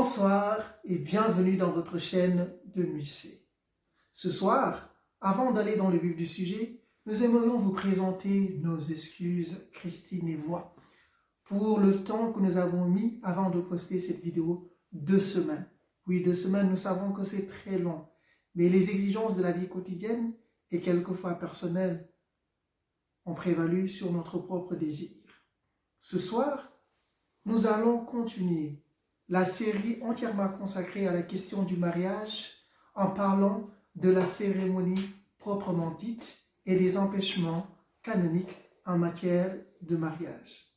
Bonsoir et bienvenue dans votre chaîne de Musée. Ce soir, avant d'aller dans le vif du sujet, nous aimerions vous présenter nos excuses, Christine et moi, pour le temps que nous avons mis avant de poster cette vidéo, 2 semaines. Oui, 2 semaines, nous savons que c'est très long, mais les exigences de la vie quotidienne et quelquefois personnelles ont prévalu sur notre propre désir. Ce soir, nous allons continuer la série entièrement consacrée à la question du mariage en parlant de la cérémonie proprement dite et des empêchements canoniques en matière de mariage.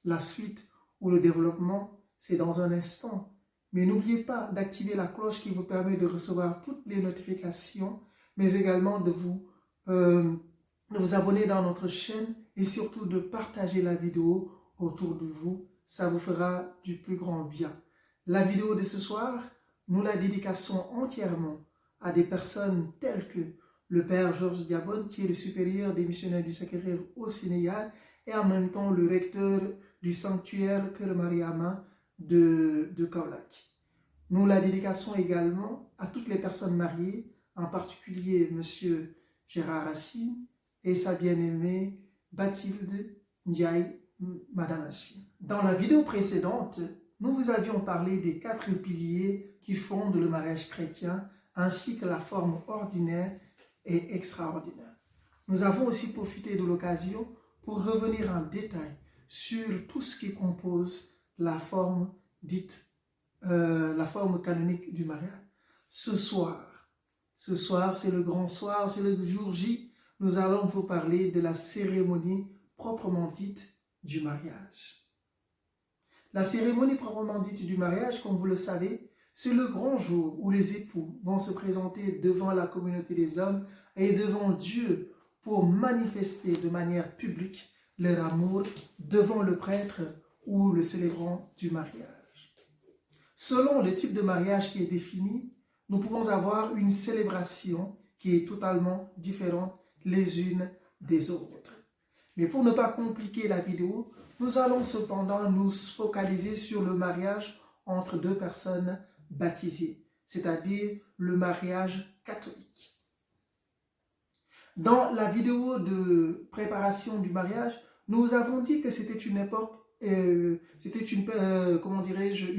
La suite ou le développement, c'est dans un instant. Mais n'oubliez pas d'activer la cloche qui vous permet de recevoir toutes les notifications, mais également de vous abonner dans notre chaîne et surtout de partager la vidéo autour de vous. Ça vous fera du plus grand bien. La vidéo de ce soir, nous la dédicassons entièrement à des personnes telles que le père Georges Diabonne, qui est le supérieur des missionnaires du Sacré-Cœur au Sénégal et en même temps le recteur du sanctuaire Kër Mariama de Kaolack. Nous la dédicassons également à toutes les personnes mariées, en particulier M. Gérard Racine et sa bien-aimée Bathilde Ndiaye, Madame Racine. Dans la vidéo précédente, nous vous avions parlé des 4 piliers qui fondent le mariage chrétien, ainsi que la forme ordinaire et extraordinaire. Nous avons aussi profité de l'occasion pour revenir en détail sur tout ce qui compose la forme dite, la forme canonique du mariage. Ce soir, c'est le grand soir, c'est le jour J, nous allons vous parler de la cérémonie proprement dite du mariage. La cérémonie proprement dite du mariage, comme vous le savez, c'est le grand jour où les époux vont se présenter devant la communauté des hommes et devant Dieu pour manifester de manière publique leur amour devant le prêtre ou le célébrant du mariage. Selon le type de mariage qui est défini, nous pouvons avoir une célébration qui est totalement différente les unes des autres. Mais pour ne pas compliquer la vidéo, nous allons cependant nous focaliser sur le mariage entre 2 personnes baptisées, c'est-à-dire le mariage catholique. Dans la vidéo de préparation du mariage, nous avons dit que c'était une époque, une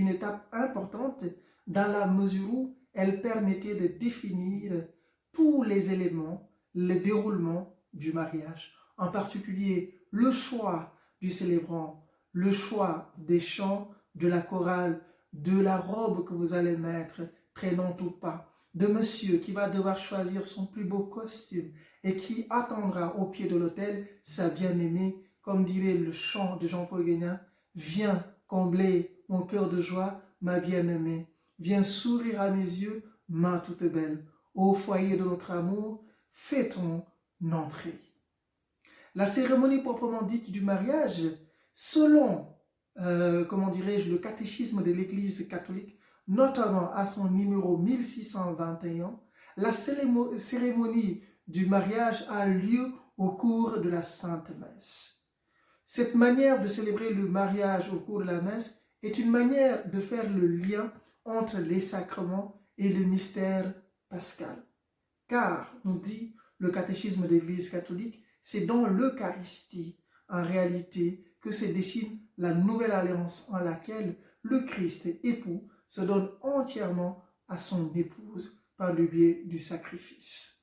étape importante dans la mesure où elle permettait de définir tous les éléments, le déroulement du mariage, en particulier le choix du célébrant, le choix des chants, de la chorale, de la robe que vous allez mettre, traînante ou pas, de monsieur qui va devoir choisir son plus beau costume et qui attendra au pied de l'autel sa bien-aimée, comme dirait le chant de Jean-Paul Guénin, « Viens combler mon cœur de joie, ma bien-aimée, viens sourire à mes yeux, ma toute belle, au foyer de notre amour, fais ton entrée. » La cérémonie proprement dite du mariage, selon, le catéchisme de l'Église catholique, notamment à son numéro 1621, la cérémonie du mariage a lieu au cours de la Sainte Messe. Cette manière de célébrer le mariage au cours de la messe est une manière de faire le lien entre les sacrements et le mystère pascal. Car, nous dit le catéchisme de l'Église catholique, c'est dans l'Eucharistie, en réalité, que se dessine la nouvelle alliance en laquelle le Christ époux se donne entièrement à son épouse par le biais du sacrifice.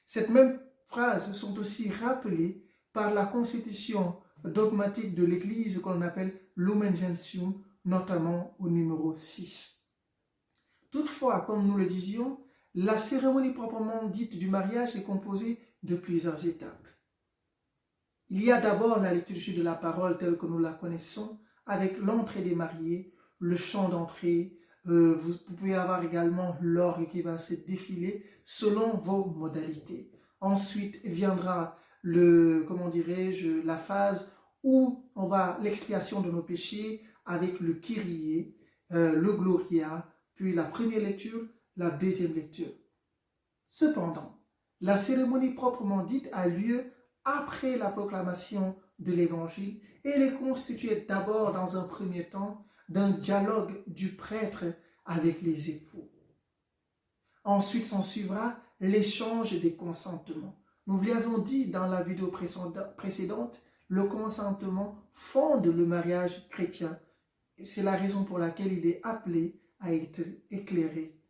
Cette même phrase sont aussi rappelées par la constitution dogmatique de l'Église qu'on appelle Lumen Gentium, notamment au numéro 6. Toutefois, comme nous le disions, la cérémonie proprement dite du mariage est composée de plusieurs étapes. Il y a d'abord la liturgie de la parole telle que nous la connaissons, avec l'entrée des mariés, le chant d'entrée. Vous pouvez avoir également l'orgue qui va se défiler selon vos modalités. Ensuite viendra la phase où on va l'expiation de nos péchés avec le Kyrie, le Gloria, puis la première lecture, la deuxième lecture. Cependant, la cérémonie proprement dite a lieu après la proclamation de l'Évangile et elle est constituée d'abord dans un premier temps d'un dialogue du prêtre avec les époux. Ensuite, s'en suivra l'échange des consentements. Nous l'avons dit dans la vidéo précédente, le consentement fonde le mariage chrétien. C'est la raison pour laquelle il est appelé à être éclairé.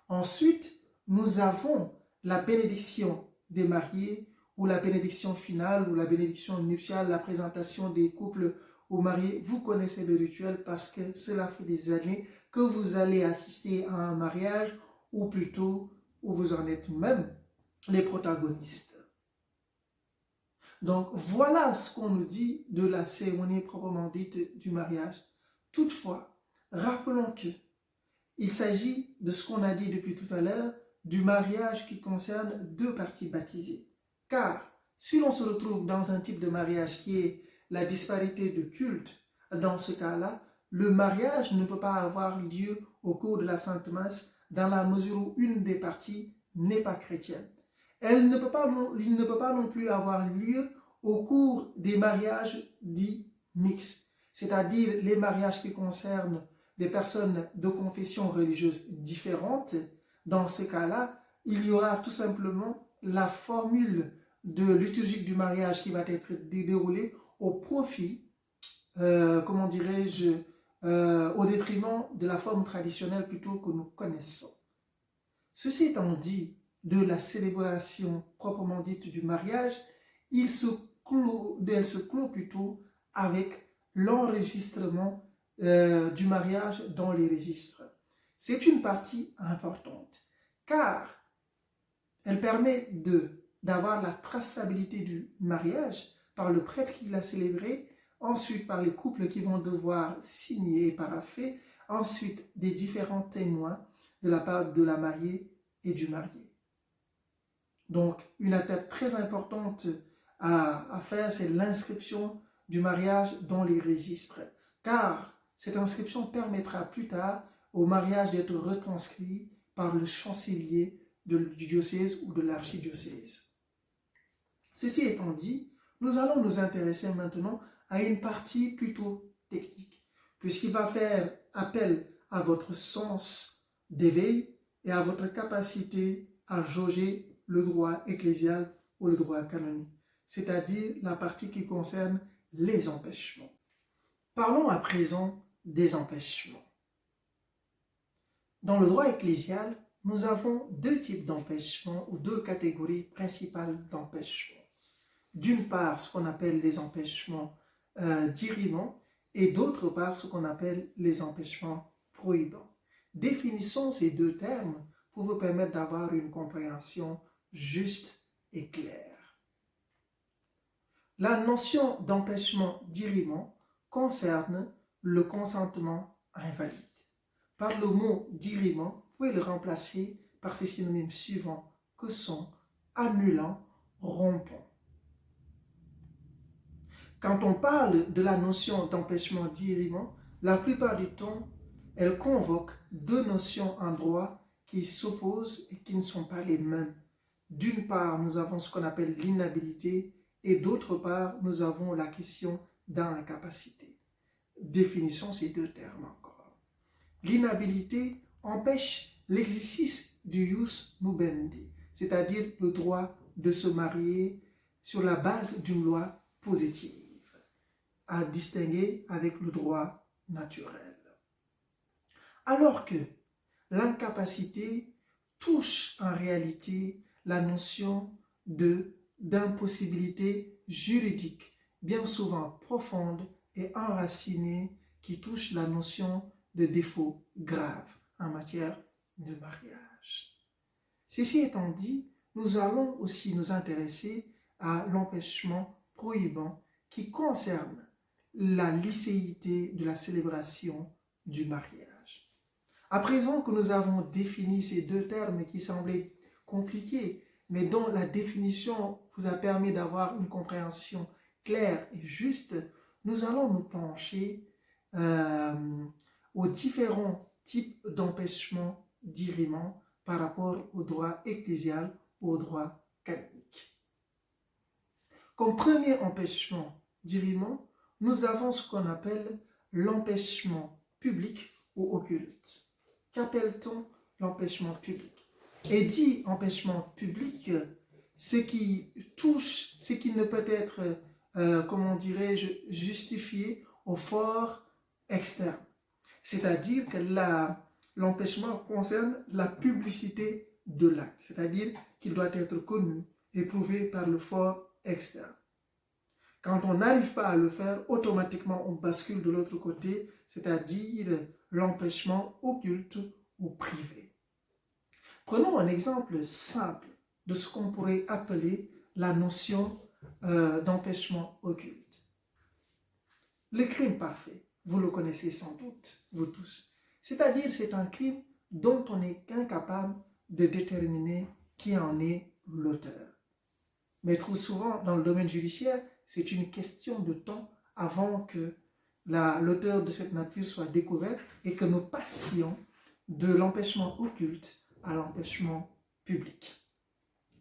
Ensuite, nous avons la bénédiction des mariés ou la bénédiction finale ou la bénédiction nuptiale, la présentation des couples aux mariés. Vous connaissez le rituel parce que cela fait des années que vous allez assister à un mariage ou plutôt où vous en êtes même les protagonistes. Donc voilà ce qu'on nous dit de la cérémonie proprement dite du mariage. Toutefois, rappelons que il s'agit de ce qu'on a dit depuis tout à l'heure, du mariage qui concerne deux parties baptisées. Car si l'on se retrouve dans un type de mariage qui est la disparité de culte, dans ce cas-là, le mariage ne peut pas avoir lieu au cours de la Sainte Messe dans la mesure où une des parties n'est pas chrétienne. Il ne peut pas non plus avoir lieu au cours des mariages dits mixtes, c'est-à-dire les mariages qui concernent des personnes de confession religieuse différentes. Dans ce cas-là, il y aura tout simplement la formule de liturgique du mariage qui va être déroulée au profit, au détriment de la forme traditionnelle plutôt que nous connaissons. Ceci étant dit, de la célébration proprement dite du mariage, elle se clôt plutôt avec l'enregistrement du mariage dans les registres. C'est une partie importante car elle permet d'avoir la traçabilité du mariage par le prêtre qui l'a célébré, ensuite par les couples qui vont devoir signer et parapher, ensuite des différents témoins de la part de la mariée et du marié. Donc, une étape très importante à faire, c'est l'inscription du mariage dans les registres, car cette inscription permettra plus tard au mariage d'être retranscrit par le chancelier du diocèse ou de l'archidiocèse. Ceci étant dit, nous allons nous intéresser maintenant à une partie plutôt technique, puisqu'il va faire appel à votre sens d'éveil et à votre capacité à jauger le droit ecclésial ou le droit canonique, c'est-à-dire la partie qui concerne les empêchements. Parlons à présent des empêchements. Dans le droit ecclésial, nous avons deux types d'empêchements ou deux catégories principales d'empêchements. D'une part, ce qu'on appelle les empêchements dirimants et d'autre part, ce qu'on appelle les empêchements prohibants. Définissons ces deux termes pour vous permettre d'avoir une compréhension juste et claire. La notion d'empêchement dirimant concerne le consentement invalide. Par le mot dirimant, vous pouvez le remplacer par ces synonymes suivants que sont annulant, rompant. Quand on parle de la notion d'empêchement dirimant, la plupart du temps, elle convoque deux notions en droit qui s'opposent et qui ne sont pas les mêmes. D'une part, nous avons ce qu'on appelle l'inhabilité et d'autre part, nous avons la question d'incapacité. Définissons ces deux termes encore. L'inhabilité empêche l'exercice du ius nubendi, c'est-à-dire le droit de se marier sur la base d'une loi positive, à distinguer avec le droit naturel. Alors que l'incapacité touche en réalité la notion d'impossibilité juridique, bien souvent profonde et enracinée, qui touche la notion de défaut grave en matière de mariage. Ceci étant dit, nous allons aussi nous intéresser à l'empêchement prohibant qui concerne la licéité de la célébration du mariage. À présent que nous avons défini ces deux termes qui semblaient compliqués, mais dont la définition vous a permis d'avoir une compréhension claire et juste, nous allons nous pencher aux différents types d'empêchements dirimants par rapport au droit ecclésial ou au droit canonique. Comme premier empêchement dirimant, nous avons ce qu'on appelle l'empêchement public ou occulte. Qu'appelle-t-on l'empêchement public? Et dit empêchement public, ce qui touche, ce qui ne peut être, comment dirais-je, justifié au fort externe. C'est-à-dire que l'empêchement concerne la publicité de l'acte, c'est-à-dire qu'il doit être connu et prouvé par le fort externe. Quand on n'arrive pas à le faire, automatiquement on bascule de l'autre côté, c'est-à-dire l'empêchement occulte ou privé. Prenons un exemple simple de ce qu'on pourrait appeler la notion d'empêchement occulte. Le crime parfait, vous le connaissez sans doute, vous tous. C'est-à-dire c'est un crime dont on est incapable de déterminer qui en est l'auteur. Mais trop souvent, dans le domaine judiciaire, c'est une question de temps avant que l'auteur de cette nature soit découvert et que nous passions de l'empêchement occulte à l'empêchement public.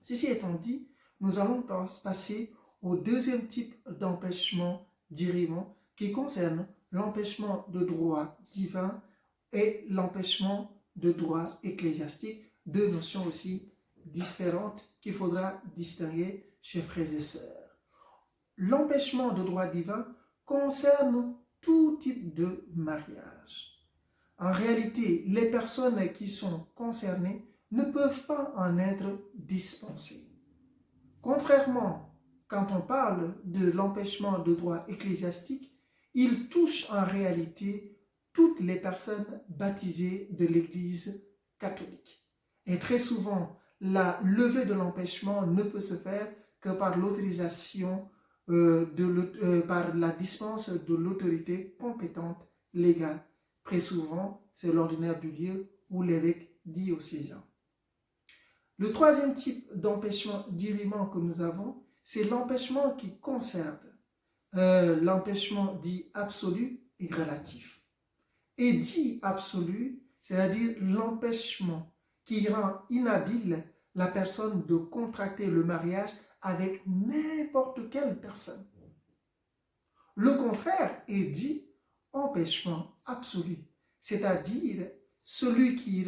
Ceci étant dit, nous allons passer au deuxième type d'empêchement dérivant qui concerne l'empêchement de droit divin et l'empêchement de droit ecclésiastique, deux notions aussi différentes qu'il faudra distinguer chez frères et sœurs. L'empêchement de droit divin concerne tout type de mariage. En réalité, les personnes qui sont concernées ne peuvent pas en être dispensées. Contrairement, quand on parle de l'empêchement de droit ecclésiastique, il touche en réalité toutes les personnes baptisées de l'Église catholique. Et très souvent, la levée de l'empêchement ne peut se faire que par l'autorisation, par la dispense de l'autorité compétente légale. Très souvent, c'est l'ordinaire du lieu ou l'évêque diocésain. Le troisième type d'empêchement dérivant que nous avons, c'est l'empêchement qui concerne l'empêchement dit absolu et relatif. Et dit absolu, c'est-à-dire l'empêchement qui rend inhabile la personne de contracter le mariage avec n'importe quelle personne. Le contraire est dit empêchement absolu, c'est-à-dire celui qui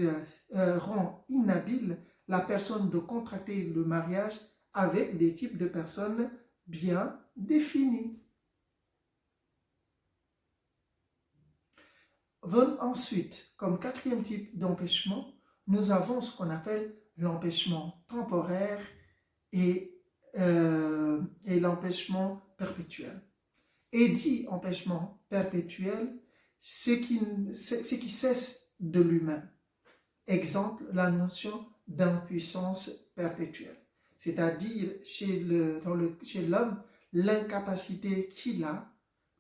rend inhabile la personne de contracter le mariage avec des types de personnes bien définis. Ensuite, comme quatrième type d'empêchement, nous avons ce qu'on appelle l'empêchement temporaire et l'empêchement perpétuel. Et dit empêchement perpétuel, c'est qui cesse de lui-même. Exemple, la notion d'impuissance perpétuelle. C'est-à-dire chez l'homme, l'incapacité qu'il a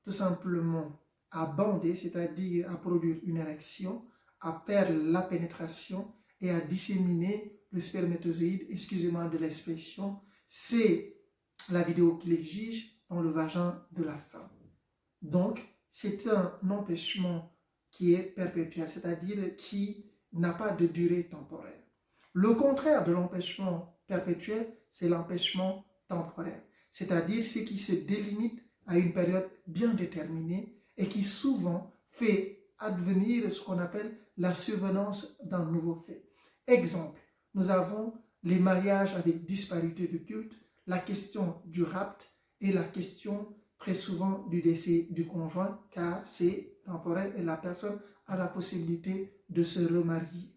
tout simplement à bander, c'est-à-dire à produire une érection, à faire la pénétration et à disséminer le spermatozoïde, excusez-moi de l'expression, c'est la vidéo qu'il exige dans le vagin de la femme. Donc, c'est un empêchement qui est perpétuel, c'est-à-dire qui n'a pas de durée temporaire. Le contraire de l'empêchement perpétuel, c'est l'empêchement temporaire, c'est-à-dire ce qui se délimite à une période bien déterminée et qui souvent fait advenir ce qu'on appelle la survenance d'un nouveau fait. Exemple, nous avons les mariages avec disparité de culte, la question du rapt et la question très souvent du décès du conjoint, car c'est temporaire et la personne a la possibilité de se remarier.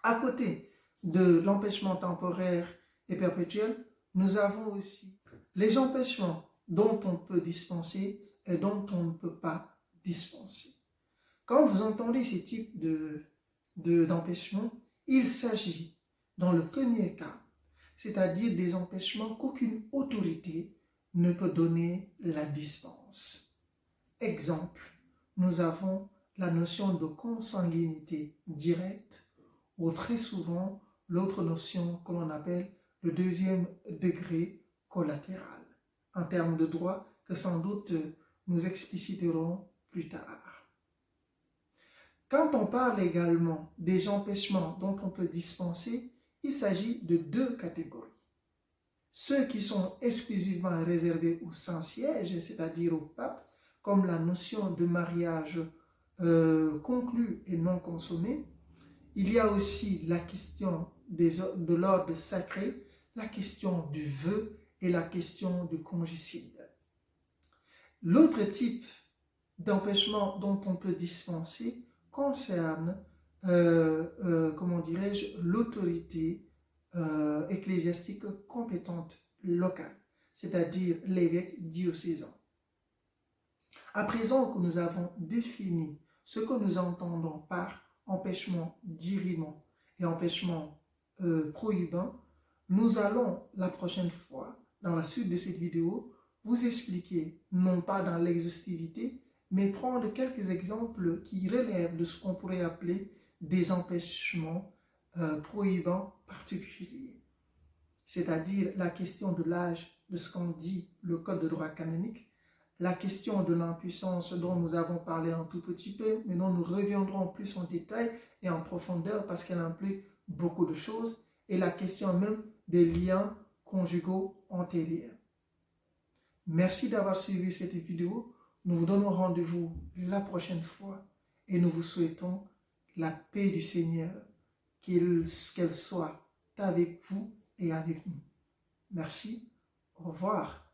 À côté de l'empêchement temporaire et perpétuel, nous avons aussi les empêchements dont on peut dispenser et dont on ne peut pas dispenser. Quand vous entendez ces types d'empêchements, il s'agit, dans le premier cas, c'est-à-dire des empêchements qu'aucune autorité ne peut donner la dispense. Exemple, nous avons la notion de consanguinité directe ou très souvent l'autre notion que l'on appelle le deuxième degré collatéral, en termes de droit que sans doute nous expliciterons plus tard. Quand on parle également des empêchements dont on peut dispenser, il s'agit de deux catégories. Ceux qui sont exclusivement réservés au Saint-Siège, c'est-à-dire au pape, comme la notion de mariage conclus et non consommés. Il y a aussi la question de l'ordre sacré, la question du vœu et la question du congicide. L'autre type d'empêchement dont on peut dispenser concerne, comment dirais-je, l'autorité ecclésiastique compétente locale, c'est-à-dire l'évêque diocésain. À présent que nous avons défini ce que nous entendons par empêchement dirimant et empêchement prohibant, nous allons la prochaine fois, dans la suite de cette vidéo, vous expliquer, non pas dans l'exhaustivité, mais prendre quelques exemples qui relèvent de ce qu'on pourrait appeler des empêchements prohibants particuliers. C'est-à-dire la question de l'âge, de ce qu'on dit le code de droit canonique, la question de l'impuissance dont nous avons parlé un tout petit peu, mais dont nous reviendrons plus en détail et en profondeur parce qu'elle implique beaucoup de choses, et la question même des liens conjugaux antérieurs. Merci d'avoir suivi cette vidéo. Nous vous donnons rendez-vous la prochaine fois et nous vous souhaitons la paix du Seigneur, qu'elle soit avec vous et avec nous. Merci, au revoir.